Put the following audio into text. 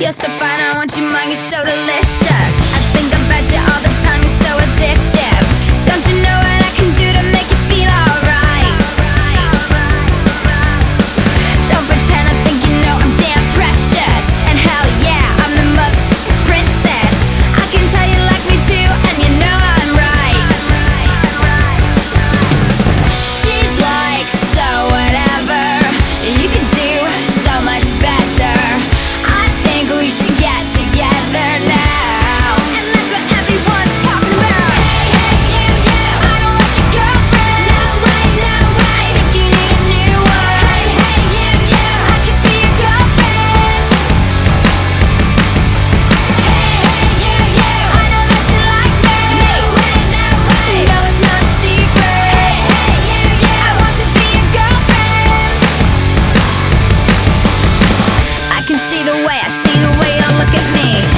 You're so fine, I want you mine, you're so delicious. I think about you all the time, you're so addictive. Don't you know what I can do to make you feel alright? Don't pretend, I think you know I'm damn precious. And hell yeah, I'm the mother princess. I can tell you like me too, and you know I'm right. She's like, so whatever, you could do so much better. We should get together now, and that's what everyone's talking about. Hey, you, I don't like your girlfriend. No way, think you need a new one. Hey, you, I could be your girlfriend. Hey, you, I know that you like me. No way, no, it's not a secret. Hey, you, I want to be your girlfriend. I can see the way, I see the way you look at me.